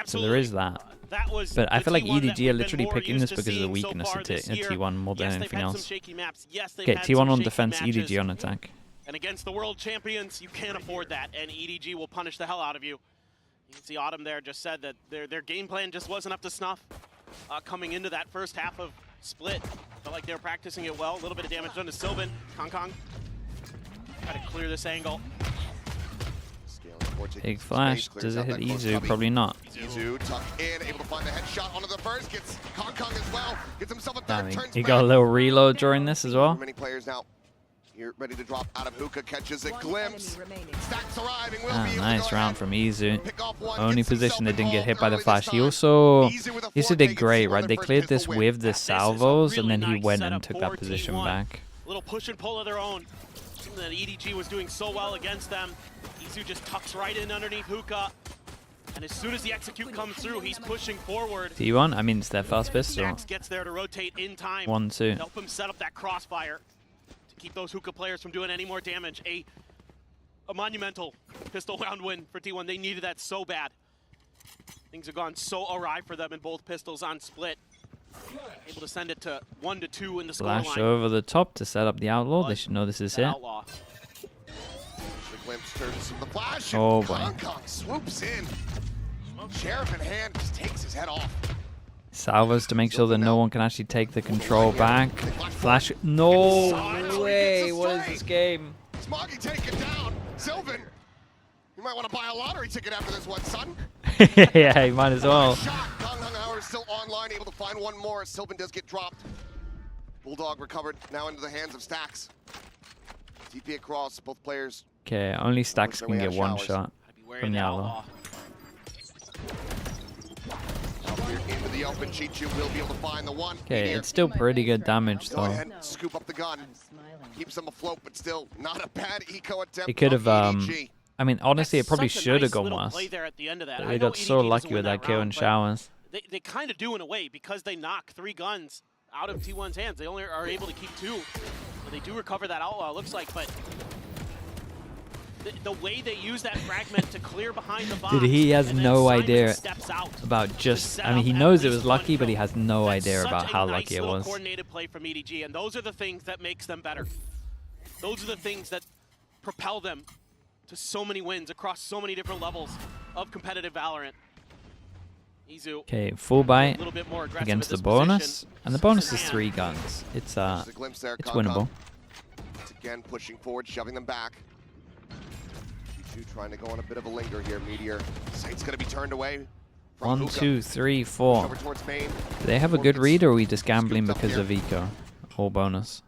So there is that. But I feel like EDG are literally picking this because of the weakness of T1 more than anything else. Okay, T1 on defense, EDG on attack. And against the world champions, you can't afford that, and EDG will punish the hell out of you. You can see Autumn there just said that their game plan just wasn't up to snuff coming into that first half of Split. Felt like they were practicing it well. A little bit of damage done to Sylvan. Kong try to clear this angle. Big flash. Does it hit Izu? Probably not. Izu tuck in, able to find the headshot onto the first. Gets Kong as well. Gets himself a third. Damn, he got a little reload during this as well. Many players now. Here, ready to drop out of hookah, catches a glimpse. Stacks arriving. Nice round from Izu. Only position that didn't get hit by the flash. He also did great, right? They cleared this with the salvos, and then he went and took that position back. A little push and pull of their own. Something that EDG was doing so well against them. Izu just tucks right in underneath hookah. And as soon as the execute comes through, he's pushing forward. T1, I mean, it's their fast pistol. Max gets there to rotate in time. 1-2. Help him set up that crossfire. Keep those hookah players from doing any more damage. A monumental pistol round win for T1. They needed that so bad. Things have gone so awry for them in both pistols on Split. Able to send it to 1-2 in the scoreline. Flash over the top to set up the outlaw. They should know this is it. Oh boy. Kong swoops in. Sheriff in hand just takes his head off. Salvos to make sure that no one can actually take the control back. Flash. No way. What is this game? Smoggy taken down. Sylvan, you might want to buy a lottery ticket after this one, son. Yeah, you might as well. Kong is still online, able to find one more. Sylvan does get dropped. Bulldog recovered, now into the hands of Stacks. TP across, both players. Okay, only Stacks can get one shot from the outlaw. Into the open, Chichu will be able to find the one. Okay, it's still pretty good damage Go though. ahead, scoop up the gun. Keeps them afloat, but still not a bad eco attempt. It could have, EDG. I mean, honestly, it probably Such a should have nice gone little worse. play there at the end of that. They got so lucky with that kill in showers. They kind of do in a way because they knock 3 guns out of T1's hands. They only are able to keep 2. But they do recover that outlaw, it looks like, but the way they use that fragment to clear behind the box. Dude, he has no idea about just, I mean, he knows it was lucky, but he has no idea about how lucky it was. Coordinated play from EDG, and those are the things that makes them better. Those are the things that propel them to so many wins across so many different levels of competitive Valorant. Izu, okay, full bite a little bit more aggressive against at the this bonus, position. and the bonus is 3 guns. It's winnable. Once again, pushing forward, shoving them back. Trying to go on a bit of a linger here, Meteor. Sight's going to be turned away. 1, 2, 3, 4. Over towards main. Do they have a good read, or are we just gambling because of eco? Whole bonus.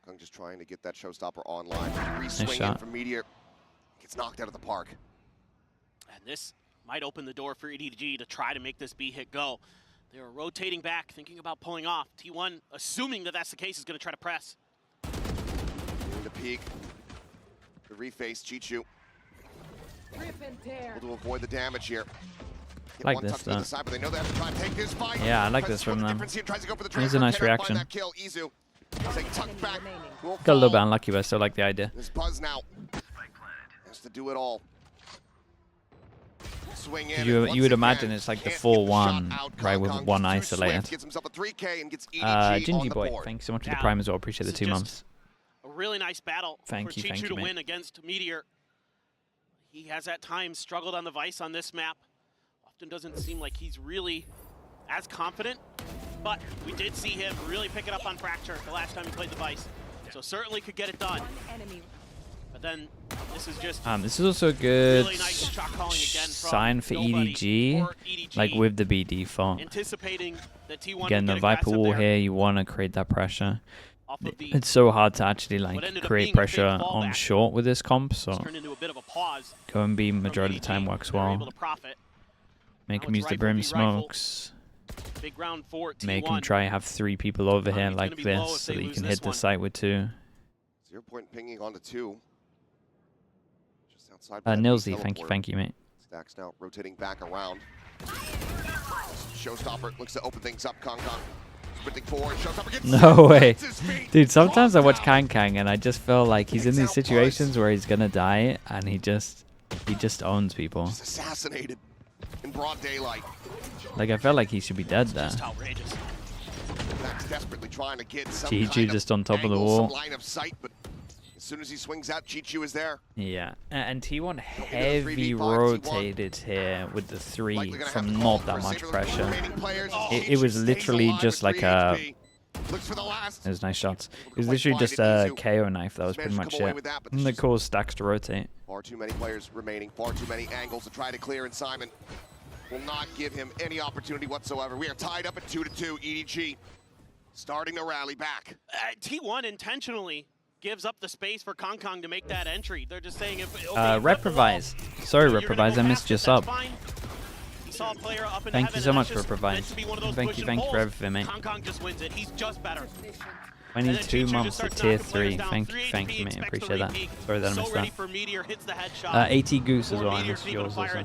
Kong just trying to get that showstopper online. Re-swing shot. in from Meteor. Gets knocked out of the park. And this might open the door for EDG to try to make this B hit go. They were rotating back, thinking about pulling off. T1, assuming that that's the case, is going to try to press. In the peak. The reface, Chichu. Able to avoid the damage here. Like this, though. Side, but they know they have to try and take this fight. Yeah, I like this from them. Here's a nice reaction. Got a little bit unlucky, but I still like the idea. This buzz now has to do it all. Swing in. You would imagine it's like the 4-1, right, with one isolated. Gingy Boy, thank you so much for the prime as well. Appreciate the 2 months. A really nice battle for Chichu to win against Meteor. He has at times struggled on the Vice on this map. Often doesn't seem like he's really as confident, but we did see him really pick it up on Fracture the last time he played the Vice. So certainly could get it done. But then this is just this is also a good really nice shot calling again sign for EDG, like with the B default. Anticipating that T1 Again, the Viper wall here, you want to create that pressure. It's so hard to actually like create pressure on short with this comp, so go and B majority of the time works well. Make him use the brim smokes. Make him try have 3 people over here like this so that you can hit the site with 2. 0 point pinging onto 2. Just outside. Nilsy, thank you, mate. Stacks now rotating back around. Showstopper looks to open things up. Kong. Forward, no way. Dude, sometimes I watch Kang and I just feel like he's in these situations where he's gonna die and he just owns people. Just assassinated. in broad daylight. Like, I felt like he should be dead there. Just outrageous. Max desperately trying to get some Chi-Chu just on top of the wall. Some line of sight, but as soon as he swings out, Chi-Chu is there. Yeah, and T1 heavy rotated here with the 3 from not that much pressure. It was literally just like a... It was nice shots. It was literally just a KO knife. That was pretty much it. And they caused Stacks to rotate. Far too many players remaining, far too many angles to try to clear, and Simon will not give him any opportunity whatsoever. We are tied up at 2-2. EDG starting to rally back. T1 intentionally gives up the space for Kong Kong to make that entry. They're just saying if Reprovise. Sorry, Reprovise, I missed your sub. Thank you so much, Reprovise. Thank you for everything, mate. Kong Kong just wins it. He's just better. 22 months at tier 3. Thank you, mate. Appreciate that. Sorry that I missed that. 80 Goose as well. I missed yours also.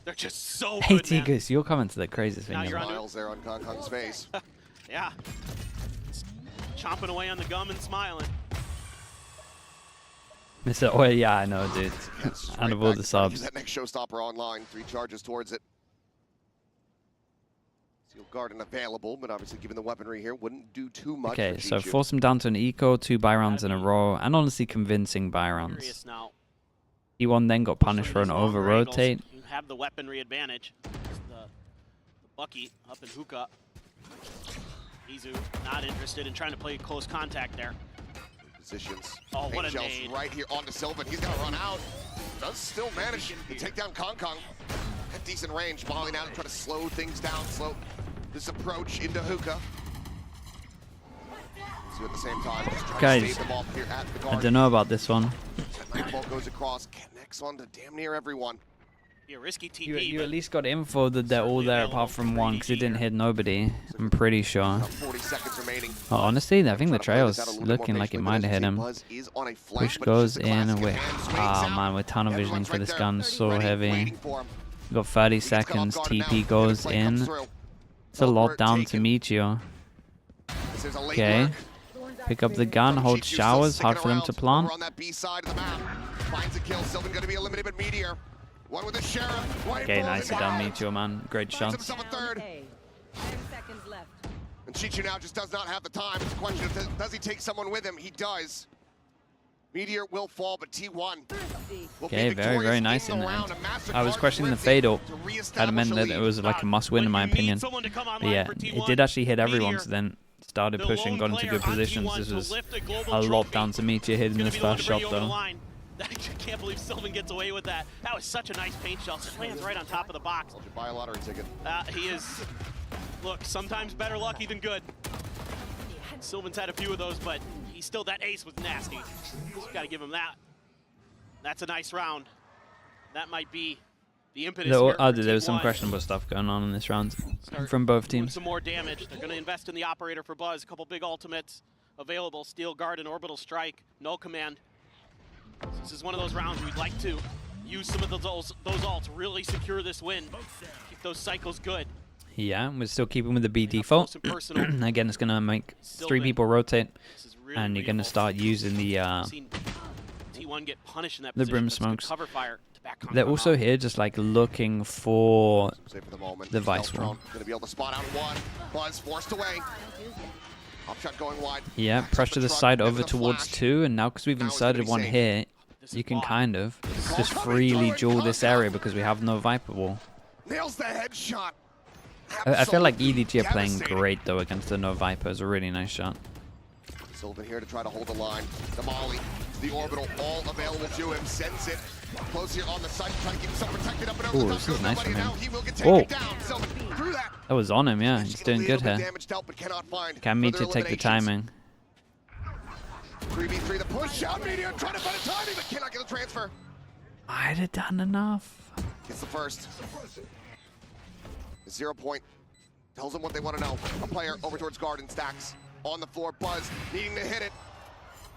They're just so good, 80 Goose, your comments are the craziest thing ever. Miles there on Kong Kong's face. Yeah. Chomping away on the gum and smiling. Mr. Oh, yeah, I know, dude. Out of all the subs. That next showstopper online. 3 charges towards it. Steel Garden available, but obviously given the weaponry here, wouldn't do too much. Okay, so force him down to an eco, 2 buy rounds in a row, and honestly convincing buy rounds. E1 then got punished for an over rotate. You have the weaponry advantage. The Bucky up in hookah. Izu not interested in trying to play close contact there. Positions. Oh, what a nade. Right here onto Sylvan. He's gonna run out. Does still manage to take down Kong Kong. At decent range. Molly now to try to slow things down. Slow this approach into hookah. So at the same time, just trying to save them off here at the guard. I don't know about this one. That ball goes across, connects onto damn near everyone. Yeah, risky TP. You at least got info that they're all there apart from one because it didn't hit nobody. I'm pretty sure. 40 seconds remaining. Oh, honestly, I think the trail's looking like it might have hit him. Push goes in with... Oh man, with tunnel visioning for this gun, so heavy. Got 30 seconds, TP goes in. It's a lot down to Meteor. Okay. Pick up the gun, hold showers, hard for them to plant. Finds a kill, Sylvan gonna be eliminated, but Meteor. One with the sheriff. Okay, nice done, Meteor, man. Great shots. And Chi-Chu now just does not have the time. It's a question of does he take someone with him? He does. Meteor will fall, but T1 will okay, be very nice in the end. I was questioning the fade up. I'd meant that it was like a must-win in my opinion. But yeah, it did actually hit everyone, so then started pushing, got into good positions. This was a lot down to Meteor hitting this first shot though. I can't believe Sylvan gets away with that. That was such a nice paint shell. Lands right on top of the box. I'll buy a lottery ticket. He is, look, sometimes better lucky than good. Sylvan's had a few of those, but he's still, that ace was nasty. So got to give him that. That's a nice round. That might be the impetus here. There was some questionable stuff going on in this round from both teams. Some more damage. They're going to invest in the operator for Buzz. A couple big ultimates available. Steel Guard and Orbital Strike. No command. This is one of those rounds we'd like to use some of those ults, really secure this win, keep those cycles good. Yeah, we're still keeping with the B default. Again, it's going to make 3 people rotate, really, and you're going to start using the T1 get punished in that the brim smokes. Cover fire to back They're also here just like looking for the Vice Wall. Going to be able to spot out one. Buzz forced away. Upshot going wide. Yeah, pressure the side over towards 2, and now because we've inserted one here, you can kind of just freely duel this area because we have no Viper Wall. Nails the headshot. I feel like EDG are playing great though against the no Viper. It's a really nice shot. Sylvan here to try to hold the line. The Molly, the Orbital, all available to him. Sends it close here on the side, trying to keep himself protected up and over. Ooh, this is nice from him. Oh, that was on him, yeah. He's doing good here. Can Meteor take the timing? 3v3, the push out, Meteor trying to find a timing, but cannot get the transfer. I'd have done enough. Gets the first. 0 point. Tells them what they want to know. A player over towards Garden Stacks. On the floor, Buzz needing to hit it.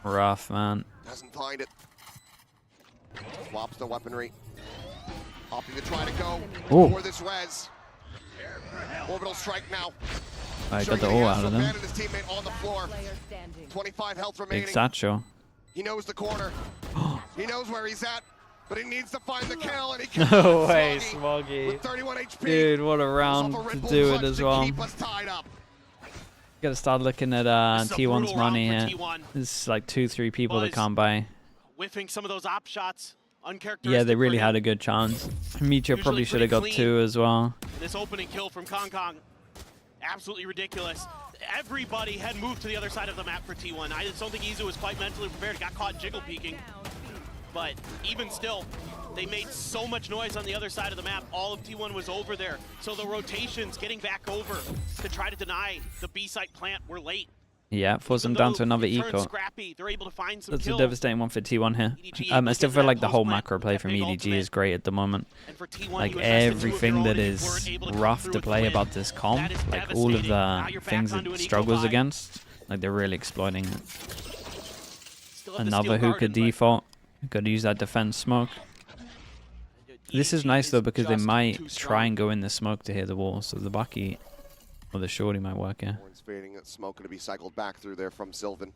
Rough, man. Doesn't find it. Swaps the weaponry. Opting to try to go for this res. Orbital strike now. I got the all out of them. His teammate on the floor. 25 health remaining. Big satchel. He knows the corner. He knows where he's at. But he needs to find the kill, and he can. No way, Sliggy. With 31 HP. Dude, what a round to do it as well. Gotta start looking at T1's money here. There's like 2-3 people that can't buy. Whiffing some of those op shots. Yeah, they really had a good chance. Meteor probably should have got 2 as well. This opening kill from Kong, absolutely ridiculous. Everybody had moved to the other side of the map for T1. I just don't think Izu was quite mentally prepared. Got caught jiggle peeking. But even still, they made so much noise on the other side of the map. All of T1 was over there. So the rotations getting back over to try to deny the B-site plant were late. Yeah, force them down to another eco. They're able to find some That's kills. A devastating one for T1 here. I still feel like the whole macro play from EDG is great at the moment. Like everything that is rough to play about this comp, like all of the things it struggles against, like they're really exploiting it. Another hookah default. Got to use that defense smoke. This is nice though because they might try and go in the smoke to hit the wall, so the Bucky or the shorty might work here. Smoke going to be cycled back through there from Sylvan.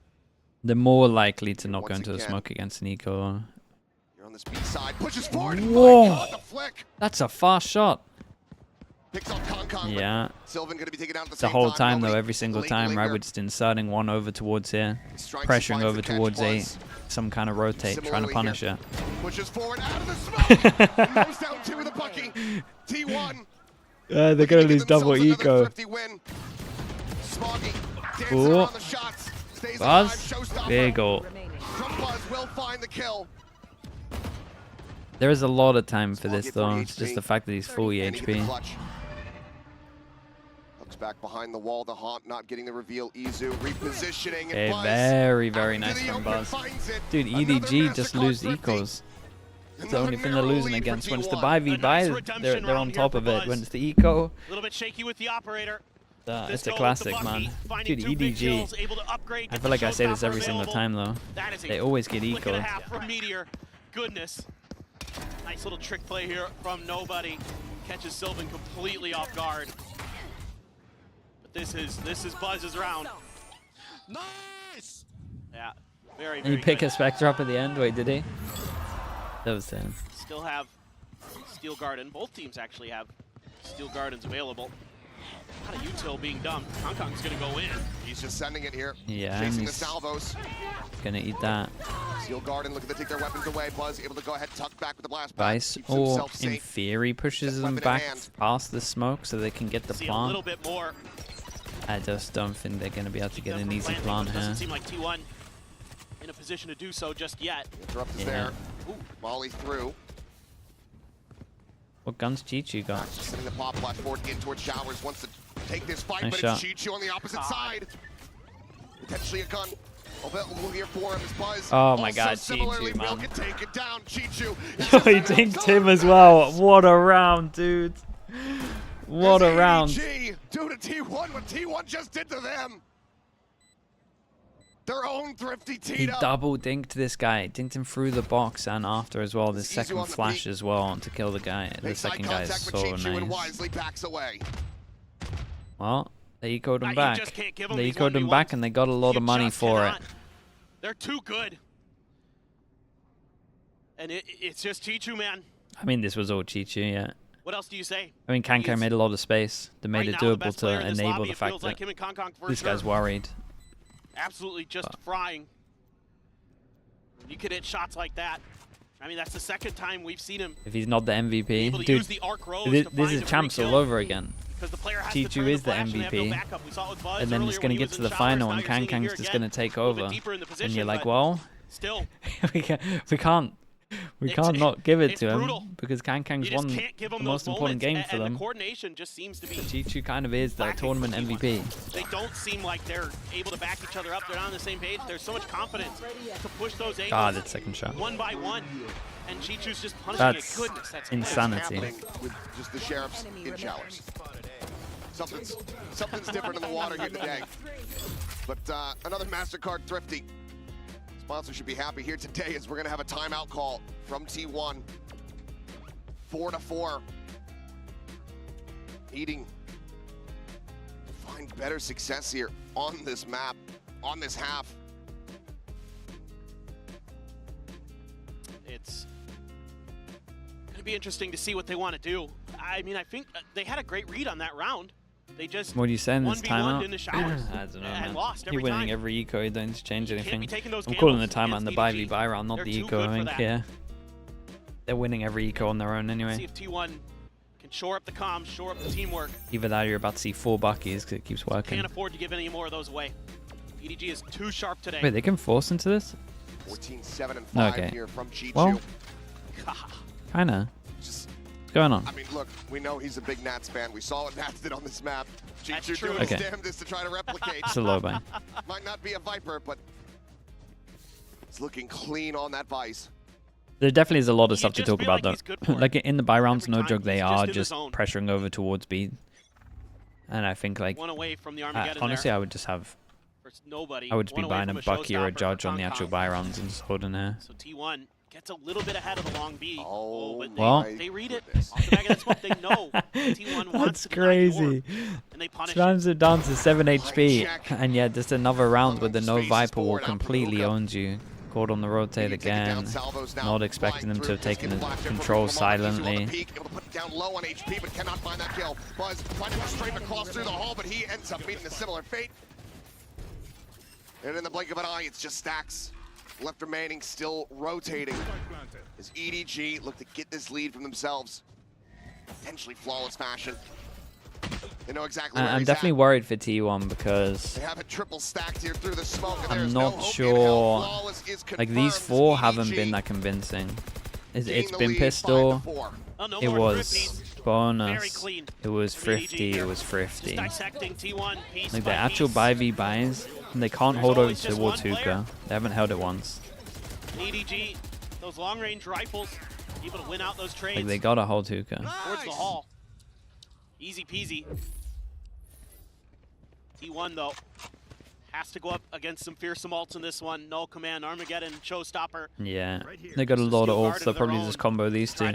They're more likely to not go into the smoke against an eco. You're on this B side, pushes forward. Whoa! God, the flick. That's a fast shot. Picks on Kong, yeah. Sylvan going to be taken out at the whole time though, every single time, right? We're just inserting one over towards here, pressuring over towards 8, some kind of rotate, trying to punish it. Pushes forward out of the smoke. Knows down 2 with the Bucky. T1. They're gonna lose double eco. Ooh. Buzz, big goal. There is a lot of time for this though. It's just the fact that he's fully HP. Looks back behind the wall. The haunt not getting the reveal. Izu repositioning. Okay, very, very nice from Buzz. Dude, EDG just lose ecos. It's the only thing they're losing against. When it's the 5v5, they're on top of it. When it's the eco, a little bit shaky with the operator. It's a classic, man. Dude, EDG, I feel like I say this every single time, though. They always get eco. Goodness. Nice little trick play here from nobody. Catches Sylvan completely off guard. But this is Buzz's round. Nice! Yeah, very, very Did he pick good. a Spectre up at the end? Wait, did he? That was him. Still have Steel Garden. Both teams actually have Steel Gardens available. A lot of util being done. Kong's gonna go in. He's just sending it here. Yeah, chasing the salvos. Gonna eat that. Steel Garden looking to take their weapons away. Buzz able to go ahead, tuck back with the blast. Vice, or in theory, pushes them back past the smoke so they can get the plant. A little bit more. I just don't think they're gonna be able to get an easy plant here. Doesn't seem like T1 in a position to do so just yet. Interrupt is there. Ooh, Molly through. What guns Chichu got? Sending the pop flash forward in towards Showers. Wants to take this fight, nice but shot. it's Chichu on the opposite side. Potentially a gun. Available here for him is Buzz. Oh my God, Chichu, man. Can take it down. Chichu. He dinked him as well. What a round, dude. What a round. Do to T1 what T1 just did to them. Their own thrifty teed He up. double dinked this guy. Dinked him through the box and after as well. The second flash as well to kill the guy. The second guy is so nice. Well, they ecoed him back. They ecoed him back and they got a lot of money for it. They're too good. And it's just Chichu, man. I mean, this was all Chichu, yeah. What else do you say? I mean, Kong made a lot of space. They made it doable to enable the fact that this guy's worried. Absolutely just frying. You could hit shots like that. I mean, that's the second time we've seen him. If he's not the MVP, dude, this is champs all over again. Chichu is the MVP, and then it's going to get to the final, and Kang's just going to take over. And you're like, well, we can't not give it to him because Kang's won the most important game for them. Chichu kind of is the tournament MVP. They don't seem like they're able to back each other up. They're not on the same page. There's so much confidence to push those angles. God, that second shot. One by one. And Chichu's just punishing it. Goodness, that's insanity. With just the sheriffs in Showers. Something's different in the water here today. But another MasterCard thrifty. Sponsor should be happy here today as we're going to have a timeout call from T1. 4-4. Needing to find better success here on this map, on this half. It'd be interesting to see what they want to do. I mean, I think they had a great read on that round. They just what are you saying? This timeout? In the showers I don't know, man. Lost You're winning time. every eco. You don't change anything. I'm I'm calling the timeout in the 5v round, not the eco. I don't care. They're winning every eco on their own anyway. See if T1 can shore up the comms, shore up the teamwork. Either that or you're about to see 4 Buckies because it keeps working. Can't afford to give any more of those away. EDG is too sharp today. Wait, they can force into this? 14-7 and 5 okay. here from Chichu. Well, kinda. What's going on? I mean, look, we know he's a big Nats fan. We saw what Nats did on this map. Chichu doing okay. his damnedest to try to replicate. It's a low buy. Might not be a Viper, but it's looking clean on that Vice. There definitely is a lot of stuff to talk about, though. Like in the buy rounds, no joke, they are just pressuring over towards B. And I think, like, one away from the honestly, I would just have. I would just be buying a Bucky or a Judge on the actual buy rounds and just holding there. So T1 gets a little bit ahead of the long B. Well, they read it off the back of that smoke. They know T1 wants that's crazy. And they punish Slams it down to 7 HP, and yeah, just another round with the no Viper wall completely owns you. Caught on the rotate again. Not expecting them to have taken the control silently. Down low on HP, but cannot find that kill. Buzz trying to go straight across through the hall, but he ends up meeting a similar fate. And in the blink of an eye, it's just Stacks left remaining, still rotating. As EDG look to get this lead from themselves. Potentially flawless fashion. They know exactly where I'm definitely worried for T1 because they have it triple stacked here through the smoke, and I'm not sure. Like these 4 haven't been that convincing. It's been pistol. It was bonus. It was thrifty. It was thrifty. Like the actual 5v buys, they can't hold over towards hookah. They haven't held it once. EDG, those long range rifles, able to win out those trades. Like they gotta hold hookah. Towards the hall. Easy peasy. T1 though has to go up against some fearsome ults in this one. No command, Armageddon, showstopper. Yeah, they got a lot of ults. They'll probably just combo these two.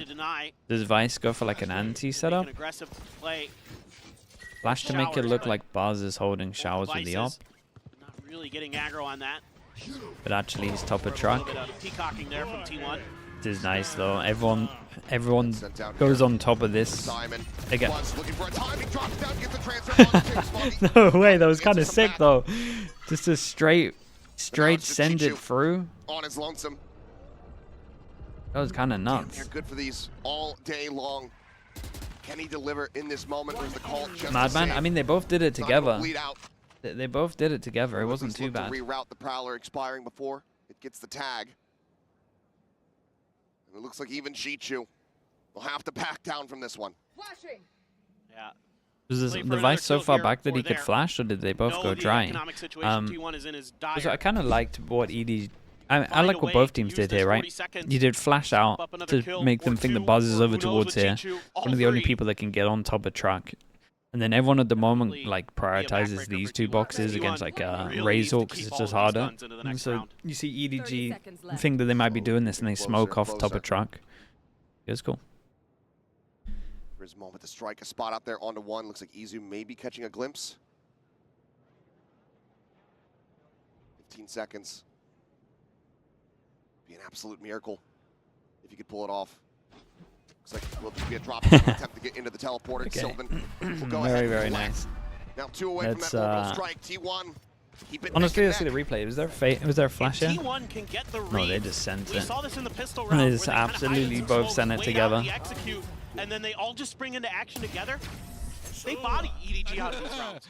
Does Vice go for like an anti setup? Flash to make it look like Buzz is holding showers with the op. Not really getting aggro on that. But actually he's top of truck. Peacocking there from T1. This is nice though. Everyone goes on top of this. Again. No way, that was kind of sick though. Just a straight send it through. On his lonesome. That was kind of nuts. They're good for these all day long. Can he deliver in this moment? Or is the call just Madman? I mean, they both did it together. They both did it together. It wasn't too bad. Reroute the Prowler expiring before it gets the tag. And it looks like even Chichu will have to back down from this one. Flashing. Yeah. Was the Vice so far back that he could flash, or did they both go dry? I kind of liked what ED. I like what both teams did here, right? You did flash out to make them think the Buzz is over towards here. One of the only people that can get on top of track. And then everyone at the moment like prioritizes these 2 boxes against like Razor because it's just harder. And so you see EDG think that they might be doing this and they smoke off top of truck. It's cool. There's a moment to strike a spot up there onto 1. Looks like Izu may be catching a glimpse. 15 seconds. Be an absolute miracle if you could pull it off. Looks like will be a drop attempt to get into the teleporter. Okay. Sylvan will go very nice. Now 2 away from that orbital strike. T1. Honestly, let's see the replay. Was there a flash here? T1 can get the read. No, they just sent it. We saw this in the pistol round. They just absolutely both sent it together. Execute, and then they all just spring into action together. They body EDG out of these rounds.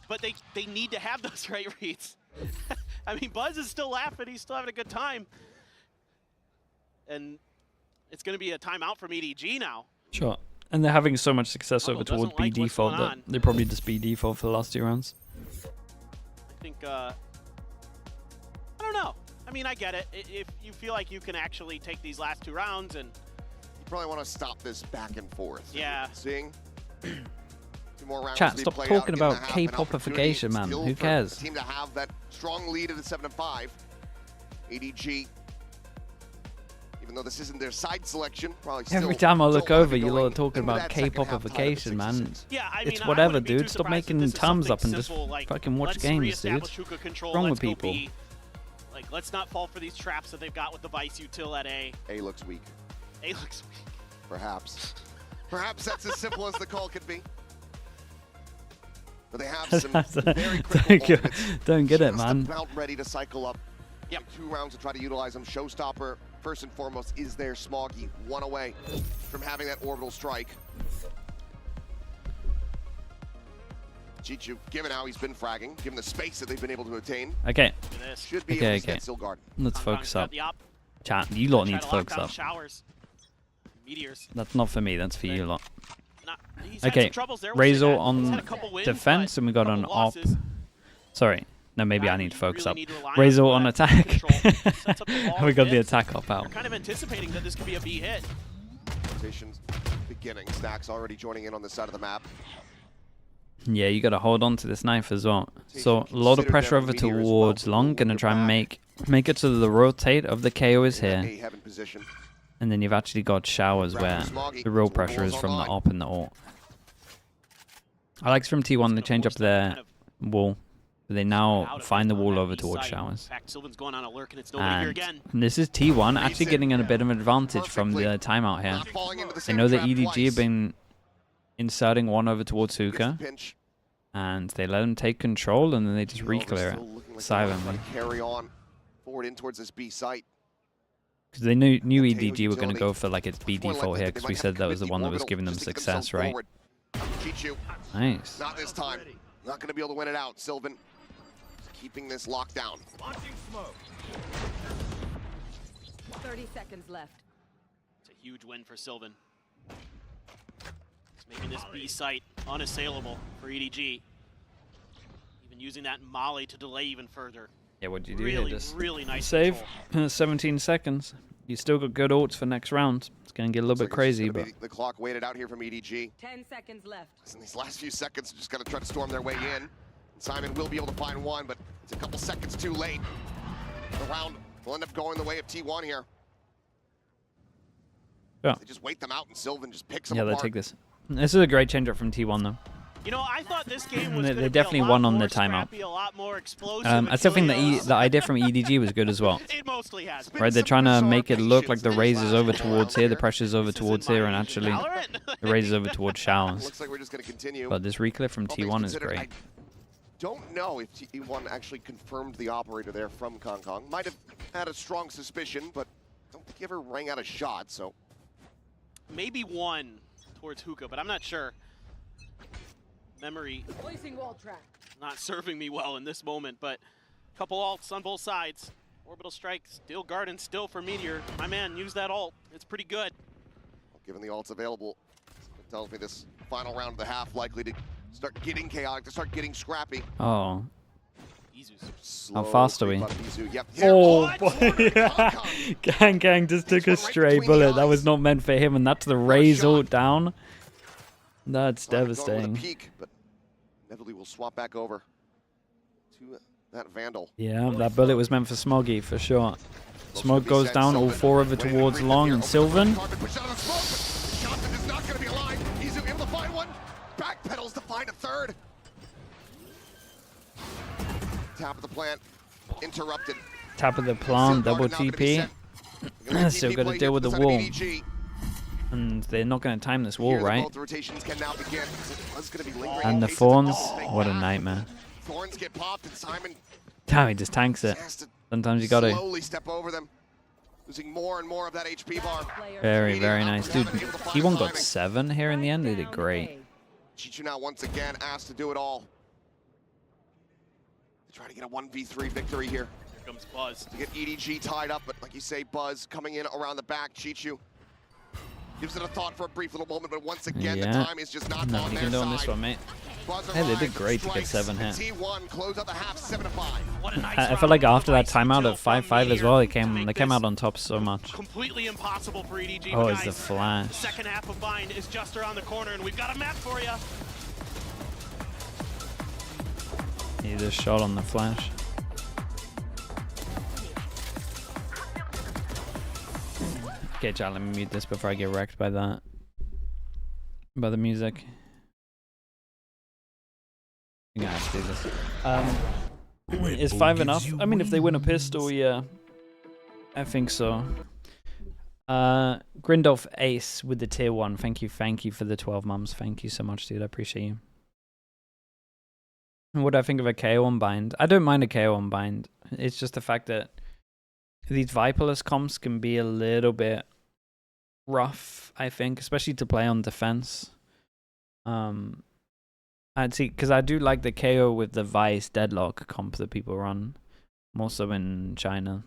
But they need to have those right reads. I mean, Buzz is still laughing. He's still having a good time. And it's going to be a timeout from EDG now. Sure. And they're having so much success over towards B default that they probably just B default for the last 2 rounds. I think, I don't know. I mean, I get it. If you feel like you can actually take these last 2 rounds and... You probably want to stop this back and forth. Yeah. Seeing 2 more rounds. Chat, stop talking about K-popification, man. Who cares? Team to have that strong lead at the 7-5. EDG. Even though this isn't their side selection, probably still. Every time I look over, you lot are talking about K-popification, man. Yeah, I mean, it's whatever, dude. Stop making thumbs up and just fucking watch games, dude. What's wrong with people? Like, let's not fall for these traps that they've got with the Vice util at A. A looks weak. A looks weak. Perhaps. Perhaps that's as simple as the call could be. But they have some very critical moments. Don't get it, man. About ready to cycle up. Yep. 2 rounds to try to utilize them. Showstopper, first and foremost, is there. Smoggy, 1 away from having that orbital strike. Chichu, given how he's been fragging, given the space that they've been able to attain. Okay. Should be able to get still guard. Let's focus up. Chat, you lot need to focus up. That's not for me, that's for you lot. Okay, Razor on defense, and we got an op. Sorry, no, maybe I need to focus up. Razor on attack. We got the attack op out. Kind of anticipating that this could be a B hit. Rotations beginning. Stacks already joining in on this side of the map. Yeah, you got to hold on to this knife as well. So a lot of pressure over towards long. Gonna try and make it so the rotate of the KO is here. And then you've actually got showers where the real pressure is from the op and the ult. I like from T1 they change up their wall. They now find the wall over towards showers. And this is T1 actually getting a bit of an advantage from the timeout here. They know that EDG have been inserting one over towards Hookah. And they let him take control and then they just re-clear it silently. Carry on forward in towards this B site. Because they knew EDG were going to go for like its B default here, because we said that was the one that was giving them success, right? Nice. Not this time. Not going to be able to win it out. Sylvan keeping this locked down. 30 seconds left. It's a huge win for Sylvan. It's making this B site unassailable for EDG. Even using that Molly to delay even further. Yeah, what do you do really, here? Just really nice save. 17 seconds. You still got good ults for next round. It's going to get a little bit crazy, but the clock waited out here from EDG. 10 seconds left. In these last few seconds, just got to try to storm their way in. Simon will be able to find one, but it's a couple seconds too late. The round will end up going the way of T1 here. Yeah. They just wait them out, and Sylvan just picks them apart. Yeah, they take this. This is a great change up from T1 though. You know, I thought this game was they definitely won on the timeout. I still think the idea from EDG was good as well. It mostly has. Right, they're trying to make it look like the raise is over towards here, the pressure's over towards here, and actually the raise is over towards showers. Looks like we're just going to continue. But this reclear from T1 is great. I don't know if T1 actually confirmed the operator there from Kong Kong. Might have had a strong suspicion, but I don't think he ever rang out a shot, so. Maybe one towards Hookah, but I'm not sure. Memory not serving me well in this moment, but a couple ults on both sides. Orbital strike, still Garden, still for Meteor. My man, use that ult. It's pretty good. Given the ults available, it tells me this final round of the half likely to start getting chaotic, to start getting scrappy. Oh. Slow how fast are we? Yep. Oh, boy. Yeah. Gang just took a stray bullet. That was not meant for him, and that's the raise ult down. That's devastating. Peak, but inevitably we'll swap back over to that Vandal. Yeah, that bullet was meant for Smoggy for sure. Smoke goes down, all 4 over towards Long and Sylvan. Backpedals to find a third. Tap of the plant interrupted. Tap of the plant, double TP. Still got to deal with the wall. And they're not going to time this wall, right? And the Thorns, what a nightmare. Thorns get popped and Simon. Damn, he just tanks it. Sometimes you got to slowly step over them, losing more and more of that HP bar. Very, very nice, dude. T1 got 7 here in the end. They did great. Chichu now once again asked to do it all. They try to get a 1v3 victory here. Here comes Buzz to get EDG tied up, but like you say, Buzz coming in around the back. Chichu gives it a thought for a brief little moment, but once again, the time is just not on their side. You can do on this one, mate. Hey, they did great to get 7 hit. T1 close out the half 7-5. I feel like after that timeout at 5-5 as well, they came out on top so much. Completely impossible for EDG. Oh, it's the flash. Second half of Bind is just around the corner, and we've got a map for you. He just shot on the flash. Okay, chat, let me mute this before I get wrecked by that. By the music. I'm gonna have to do this. Is 5 enough? I mean, if they win a pistol, yeah. I think so. Grindolf Ace with the tier 1. Thank you for the 12 mums. Thank you so much, dude. I appreciate you. What do I think of a KO unbind? I don't mind a KO unbind. It's just the fact that these Viperless comps can be a little bit rough, I think, especially to play on defense. I'd see, because I do like the KO with the Vice Deadlock comp that people run, more so in China.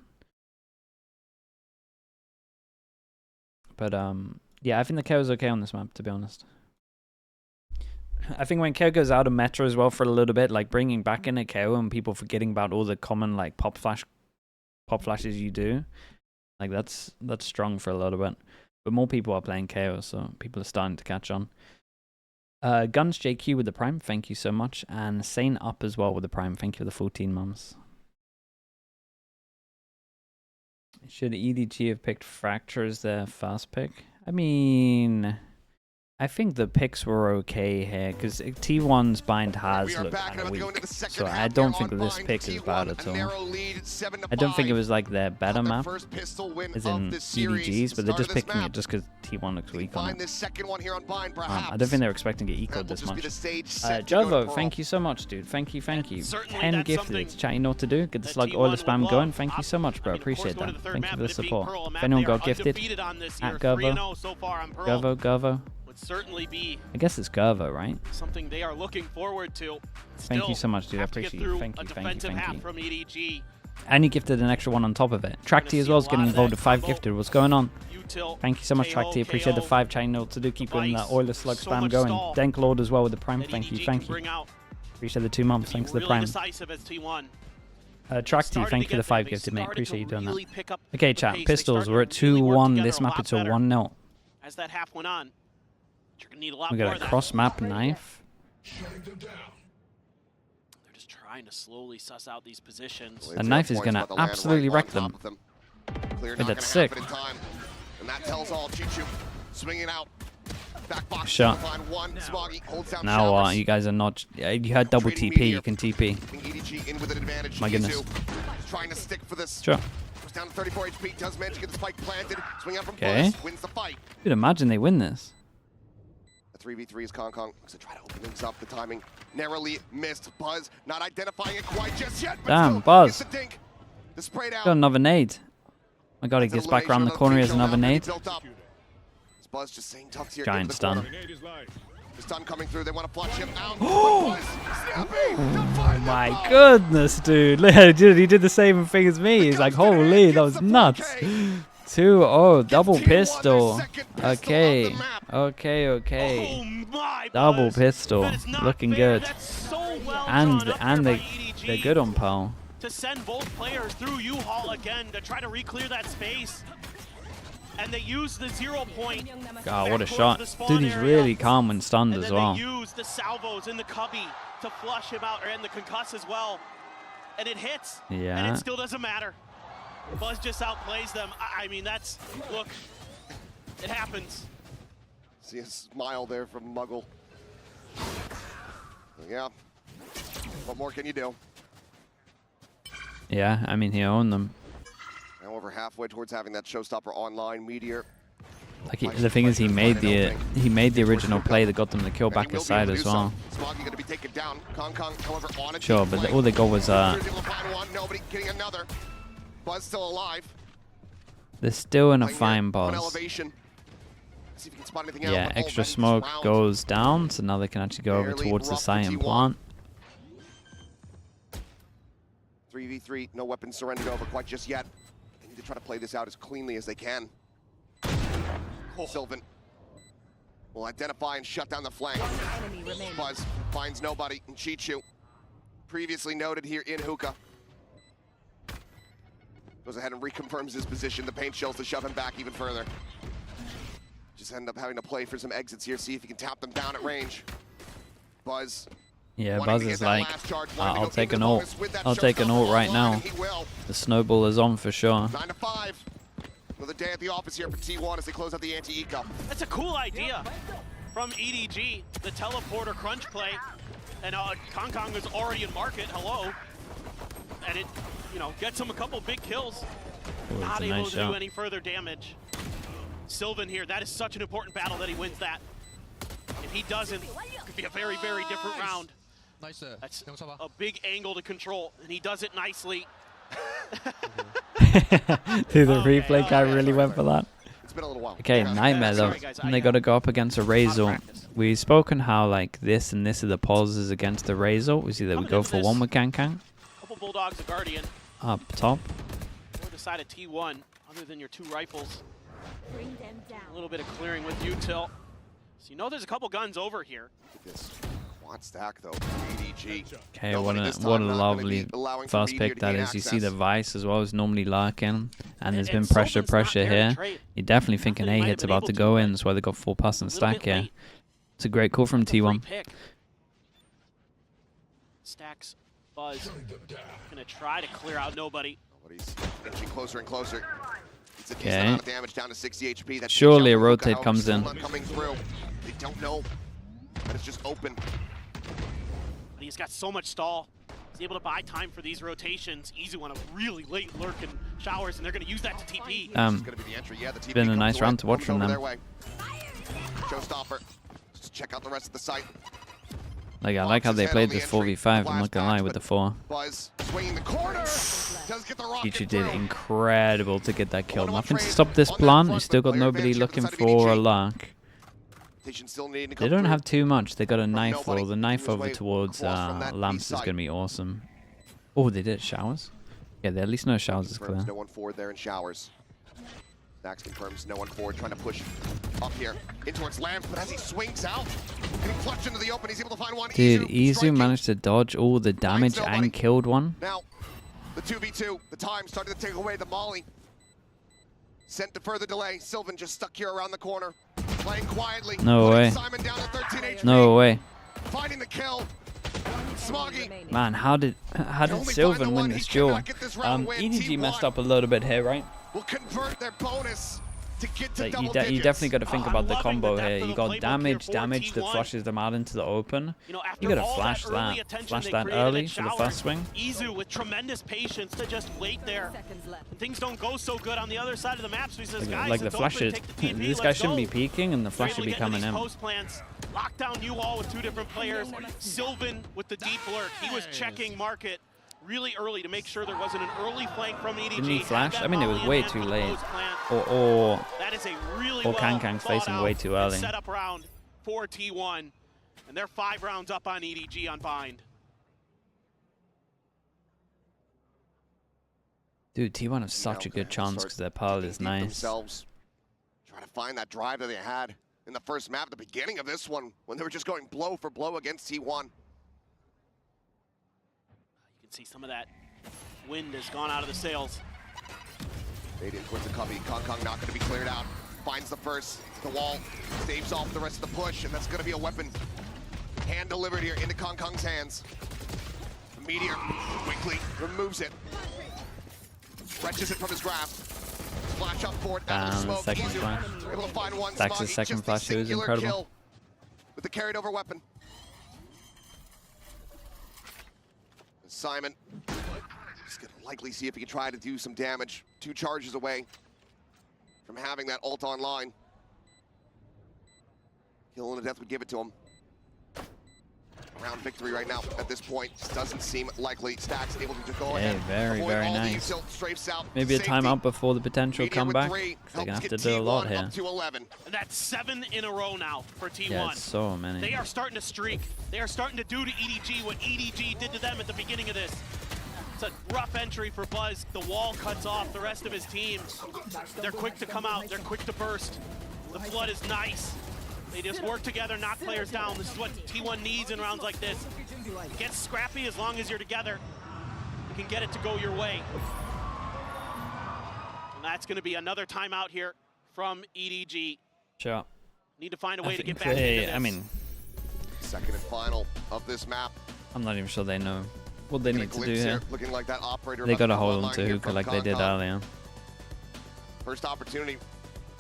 But yeah, I think the KO is okay on this map, to be honest. I think when KO goes out of meta as well for a little bit, like bringing back in a KO and people forgetting about all the common like pop flashes you do, like that's strong for a little bit. But more people are playing KO, so people are starting to catch on. Guns JQ with the Prime, thank you so much. And Sane Up as well with the Prime, thank you for the 14 mums. Should EDG have picked Fracture as their first pick? I mean, I think the picks were okay here because T1's bind has looked kind of weak, so I don't think this pick is bad at all. I don't think it was like their better map, as in EDG's, but they're just picking it just because T1 looks weak on it. I don't think they were expecting to get ecoed this much. Jovo, thank you so much, dude. Thank you. 10 gifted. Chat, you know what to do. Get the slug oiler spam going. Thank you so much, bro. Appreciate that. Thank you for the support. If anyone got gifted, at Gervo. Would certainly be, I guess it's Gervo, right? Something they are looking forward to. Thank you so much, dude. I appreciate it. Thank you. From EDG. And you gifted an extra one on top of it. Track-T as well is getting involved with 5 gifted. What's going on? Thank you so much, Track-T. Appreciate the 5 chain note to do. Keep getting that oiler slug spam going. Denk Lord as well with the Prime. Thank you. Appreciate the 2 months. Thanks for the Prime. Track-T, thank you for the 5 gifted, mate. Appreciate you doing that. Okay, chat. Pistols. We're at 2-1. This map it's a 1-0. As that half went on. We got a cross-map knife. They're just trying to slowly suss out these positions. A knife is going to absolutely wreck them. But that's sick. And that tells all. Chichu swinging out. Back box. Shot. Now what? You guys are not. You had double TP. You can TP. My goodness. Trying to stick for this. Sure. Down to 34 HP. Does manage to get the spike planted. Swing out from okay. Buzz. Wins the fight. Dude, imagine they win this. 3v3 is Kong Kong to try to open things up. The timing narrowly missed. Buzz not identifying it quite just yet. But damn, Buzz. The dink. The sprayed out. Got another nade. My god, he gets back around the corner. He has another nade. Buzz just saying tough here. Giant stun. The stun coming through. They want to flush him out. Oh my goodness, dude. He did the same thing as me. He's like, holy, that was nuts. 2-0, double pistol. Okay. Double pistol. Looking good. And they're good on Pearl. To send both players through U-Haul again to try to re-clear that space. And they use the 0 point. God, what a shot. Dude, he's really calm when stunned as well. They use the salvos in the cubby to flush him out, and the concuss as well. And it hits. Yeah. And it still doesn't matter. Buzz just outplays them. I mean, that's, look, it happens. See a smile there from Muggle. Yeah. What more can you do? Yeah, I mean, he owned them. Now over halfway towards having that showstopper online. Meteor. Like the thing is, he made the original play that got them the kill back his side as well. Sure, but all they got was Buzz still alive. They're still in a fine Buzz. Yeah, extra smoke goes down, so now they can actually go over towards the site and plant. 3v3, no weapons surrendered over quite just yet. They need to try to play this out as cleanly as they can. Sylvan will identify and shut down the flank. Buzz finds nobody in Chichu. Previously noted here in Hookah. Goes ahead and reconfirms his position. The paint shells to shove him back even further. Just end up having to play for some exits here, see if he can tap them down at range. Buzz. Yeah, Buzz is like, I'll take an ult. I'll take an ult right now. The snowball is on for sure. 9-5. Another day at the office here for T1 as they close out the anti-eco. That's a cool idea from EDG, the teleporter crunch play. And Kong Kong is already in market, hello. And it, gets him a couple big kills. Ooh, not able nice to shot. do any further damage. Sylvan here, that is such an important battle that he wins that. If he doesn't, it could be a very, very different round. That's a big angle to control, and he does it nicely. Dude, the replay guy really went for that. It's been a little while. Okay, Nightmare though, and they got to go up against a Razor. We've spoken how like this and this are the pauses against the Razor. We see that we go for one with Kankang. Couple Bulldogs, a Guardian. Up top. Or the side of T1, other than your 2 rifles. Bring them down. A little bit of clearing with Util. So you know there's a couple guns over here. Look at this quad stack though. EDG. Okay, what a lovely first pick that is. You see the Vice as well as normally lurking, and there's been pressure here. You're definitely thinking A hit's about to go in. That's why they got 4-person stack here. It's a great call from T1. Stacks, Buzz, gonna try to clear out nobody. Nobody's inching closer and closer. It's a decent Okay. amount of damage down to 60 HP. That's Surely a rotate comes in. Coming through. They don't know that it's just open. But he's got so much stall. He's able to buy time for these rotations. Easy one, a really late lurk in showers, and they're going to use that to TP. It's gonna be the entry. Yeah, the TP been a comes nice away, round to watch comes from over them. their way. Showstopper. Just check out the rest of the site. Like I like how they played this 4v5. I'm not gonna lie with the 4. Buzz swinging the corner. Does get the rocket Future did through. incredible to get that kill. Nothing to stop this plan. You still got nobody looking for a lurk. They don't have too much. They got a knife roll. The knife over towards Lamps is gonna be awesome. Oh, they did showers. Yeah, they at least know showers is clear. No one forward there in showers. Dax confirms no one forward, trying to push up here in towards Lamps, but as he swings out, getting flushed into the open, he's able to find one. Dude, Izu striking. managed to dodge all the damage and killed one. Now, the 2v2, the time started to take away the molly. Sent to further delay. Sylvan just stuck here around the corner, playing quietly. No way. Simon down to 13 HP. No way. Finding the kill. Smoggy. Man, how did Sylvan win this duel? EDG messed up a little bit here, right? Will convert their bonus to get to Like double you digits. definitely got to think about the combo the depth here. of You the got playbook damage here for that T1. flushes them out into the open. You know, You got to all flash early that. attention Flash they that created early at for the showers, first swing. Izu with tremendous patience to just wait there. 30 seconds left. And things don't go so good on the other side of the map, so he says, guys, Like the it's flashes. open, take the TP, This guy let's shouldn't go. be peeking, and the flash should be coming in. Post plants, lock down you all with 2 different players. Sylvan with the deep lurk. He was checking market really early to make sure there wasn't an early flank from EDG. Didn't he Had flash? that I mean, it was volley in way hand too for the late. post plant. Or That is a really Or well Kankang's thought facing out way too and early. set up round for T1, and they're 5 rounds up on EDG on bind. dude, T1 has such a good chance because their pile is nice. Themselves, trying to find that drive that they had in the first map at the beginning of this one when they were just going blow for blow against T1. You can see some of that wind has gone out of the sails. Fade in towards the cubby. Kong not going to be cleared out. Finds the first, the wall, staves off the rest of the push, and that's going to be a weapon hand delivered here into Kong's hands. The Meteor quickly removes it, wrenches it from his grasp. Flash up for it out of the smoke. Second Izu flash. able to find one. Dax's Smoggy, second just a flash, it was singular incredible. kill with the carried over weapon. Simon is going to likely see if he can try to do some damage. 2 charges away from having that ult online. Kill and a death would give it to him. Round victory right now at this point doesn't seem likely. Stacks able to just go ahead. Very, avoid very all the nice. util, strafes out, Maybe a safety. timeout before the potential Meteor with comeback. 3, They're gonna helps have to get do a lot T1 here. up to 11. And that's 7 in a row now for T1. Yeah, it's so They many. are starting to streak. They are starting to do to EDG what EDG did to them at the beginning of this. It's a rough entry for Buzz. The wall cuts off the rest of his team. They're quick to come out. They're quick to burst. The flood is nice. They just work together, knock players down. This is what T1 needs in rounds like this. Get scrappy as long as you're together. You can get it to go your way. And that's going to be another timeout here from EDG. Sure. Need to find a way to get think back into this. I mean, Second and final of this map. I'm not even sure they know what they Get a need to do glimpse here. Looking like that operator They about got to come hold him online to here hookah from like they did Kong. earlier. First opportunity,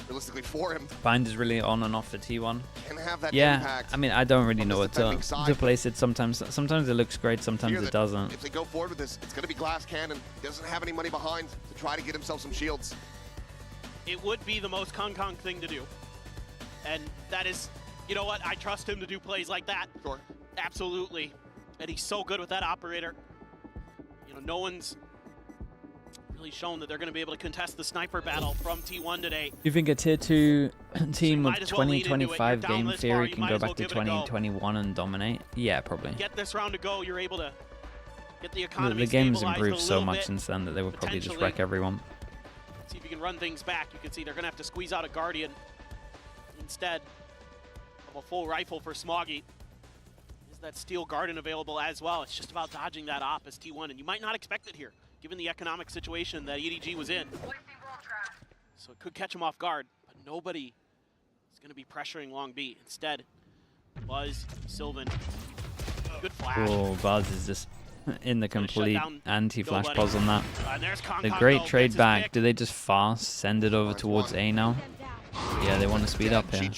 realistically, for him. Bind is really on and off for T1. Can have that Yeah, impact. I mean, I don't really on know this what defending to side. place it. Sometimes it looks great, sometimes Fear it that doesn't. If they go forward with this, it's going to be glass cannon. He doesn't have any money behind to try to get himself some shields. it would be the most Kong thing to do. And that is, you know what, I trust him to do plays like that. Sure. Absolutely. And he's so good with that operator. You know, no one's really shown that they're going to be able to contest the sniper battle from T1 today. You think a tier 2 team with 20-25 game theory can go back to 20 and 21 and dominate? Yeah, probably. Get this round to go, you're able to get the economy The game's improved so much since then that they would probably just wreck everyone. See if you can run things back. You can see they're going to have to squeeze out a Guardian instead of a full rifle for Smoggy. Is that Steel Guardian available as well? It's just about dodging that op as T1, and you might not expect it here, given the economic situation that EDG was in. So it could catch him off guard, but nobody is going to be pressuring Long B. Instead, Buzz, Sylvan, good flash. Oh, Buzz is just in the complete anti-flash pause on that. Kong The great trade back. Do they just fast send it over towards A now? Yeah, they want to speed up here.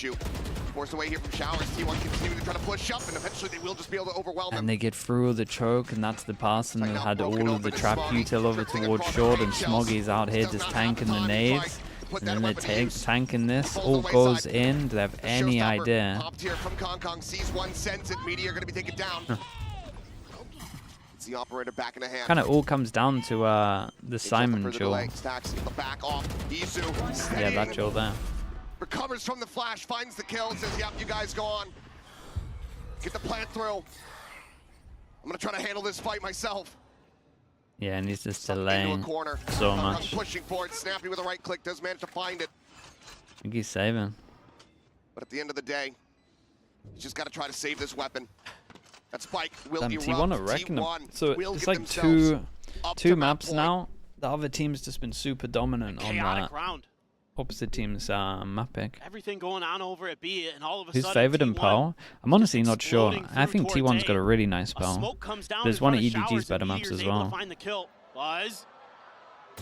Forced away here from Showers. T1 continuing to try to push up, and eventually they will just be able to overwhelm them. And they get through the choke, and that's the pass, and they had all of the trap util over towards short, and Smoggy's out here just tanking the nades. And then they're tanking this. All goes in. Do they have any idea? Popped here from Kong sees one, sends it. Meteor going to be taken down. It's the operator back in the hand. Kind of all comes down to the Simon duel. Stacks the back off. Izu. Yeah, that duel there. Recovers from the flash, finds the kill, says, yep, you guys go on. Get the plant through. I'm gonna try to handle this fight myself. Yeah, and he's just delaying so much. Pushing forward, Snappy with a right click, does manage to find it. I think he's saving. But at the end of the day, he's just gotta try to save this weapon. That spike will erupt. T1 are wrecking them. So it's like two maps now. The other team's just been super dominant on that. Round. Opposite team's map pick. Everything going on over at B, and all of a Who's sudden favored in Power? I'm honestly not sure. I think T1's got a really nice Power. There's one of EDG's better maps as well. Find the kill. Buzz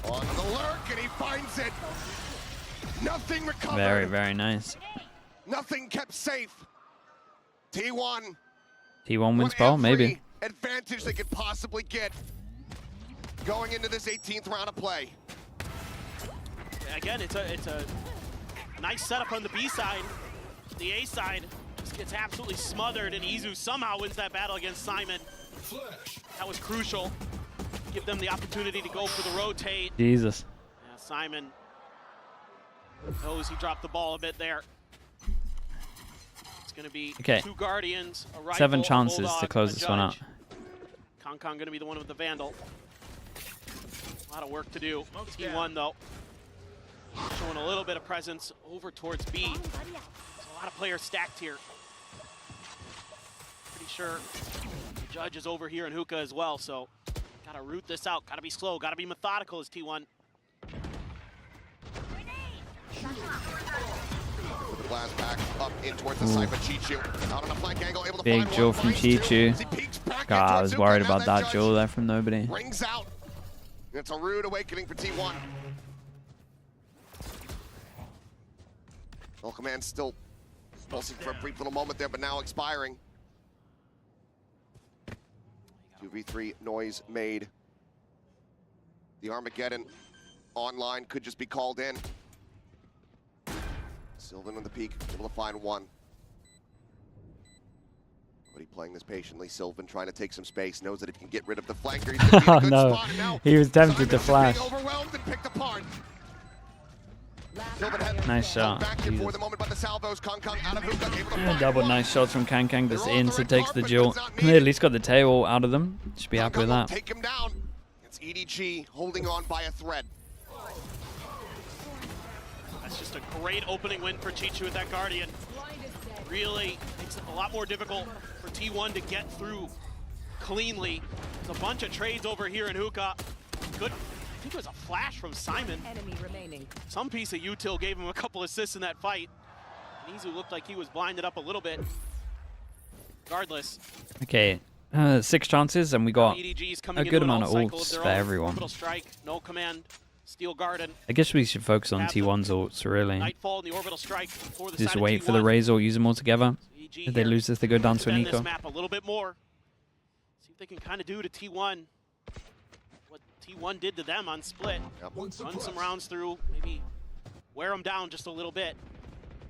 on the lurk, and he finds it. Nothing recovered. Very, very nice. Nothing kept safe. T1 wins Power, maybe. Advantage they could possibly get going into this 18th round of play. Again, it's a nice setup on the B side. The A side just gets absolutely smothered, and Izu somehow wins that battle against Simon. That was crucial. Give them the opportunity to go for the rotate. Jesus. Yeah, Simon knows he dropped the ball a bit there. It's going to be two Guardians, a rifle, 7 chances Bulldog, to close this one out. Kong going to be the one with the Vandal. A lot of work to do. T1 though, showing a little bit of presence over towards B. There's a lot of players stacked here. Pretty sure the Judge is over here in Hookah as well, so gotta root this out. Gotta be slow, gotta be methodical as T1. The blast back up in towards the Cypher Chichu. Out on a flank angle, able to big find duel from Chichu. God, I was worried about that duel there from nobody. Rings out. It's a rude awakening for T1. Well, Command still pulsing for a brief little moment there, but now expiring. 2v3 noise made. The Armageddon online could just be called in. Sylvan on the peak, able to find one. Nobody playing this patiently. Sylvan trying to take some space, knows that if he can get rid of the flanker, he's going to be in a good spot. Now, he was tempted to flash. Overwhelmed and picked apart. Nice shot. Double nice shots from Kang. This Insta takes the duel. They at least got the tail out of them. Should be happy with that. Take him down. It's EDG holding on by a thread. That's just a great opening win for Chichu with that Guardian. Really makes it a lot more difficult for T1 to get through cleanly. There's a bunch of trades over here in Hookah. Good. I think it was a flash from Simon. Enemy remaining. Some piece of util gave him a couple assists in that fight. Izu looked like he was blinded up a little bit. Regardless. Okay, 6 chances, and we got a good amount of ults for everyone. Strike, no command, Steel Garden. I guess we should focus on T1's ults, really. Nightfall and the orbital strike for the just wait for the Razor, use them all together. If they lose this, they go down to Nico. This map a little bit more. See if they can kind of do to T1 what T1 did to them on split. Run some rounds through, maybe wear him down just a little bit.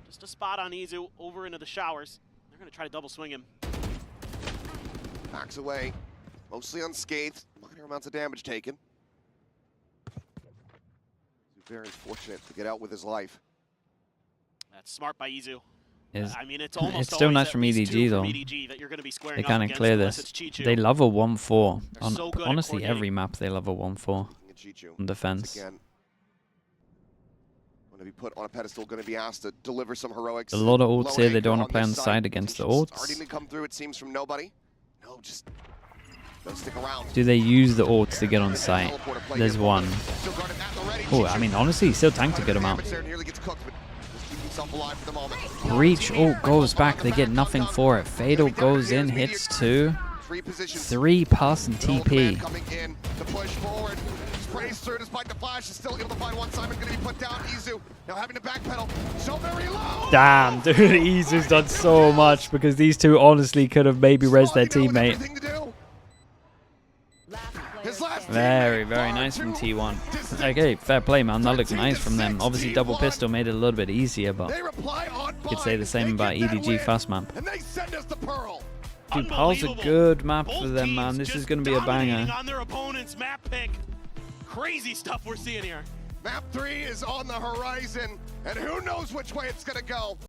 Just a spot on Izu over into the showers. They're going to try to double swing him. Backs away, mostly unscathed. Minor amounts of damage taken. Very fortunate to get out with his life. That's smart by Izu. I mean, it's still nice from EDG though. They kind of clear this. They love a 1-4. Honestly, every map they love a 1-4 on defense. Going to be put on a pedestal. Going to be asked to deliver some heroics. A lot of ults here. They don't want to play on the side against the ults. Starting to come through, it seems, from nobody. No, just don't stick around. Do they use the ults to get on site? There's one. Oh, I mean, honestly, he still tanked a good amount. Breach ult goes back. They get nothing for it. Fatal goes in, hits 2. 3 pass and TP. Coming in to push forward. Sprays through despite the flash. Is still able to find one. Simon going to be put down. Izu now having to backpedal. So very low. Damn, dude. Izu's done so much because these two honestly could have maybe rezzed their teammate. Very, very nice from T1. Okay, fair play, man. That looks nice from them. Obviously, double pistol made it a little bit easier, but you could say the same about EDG fast map. Dude, Pearl's a good map for them, man. This is going to be a banger. On their opponent's map pick. Crazy stuff we're seeing here. Map 3 is on the horizon, and who knows which way it's going to go.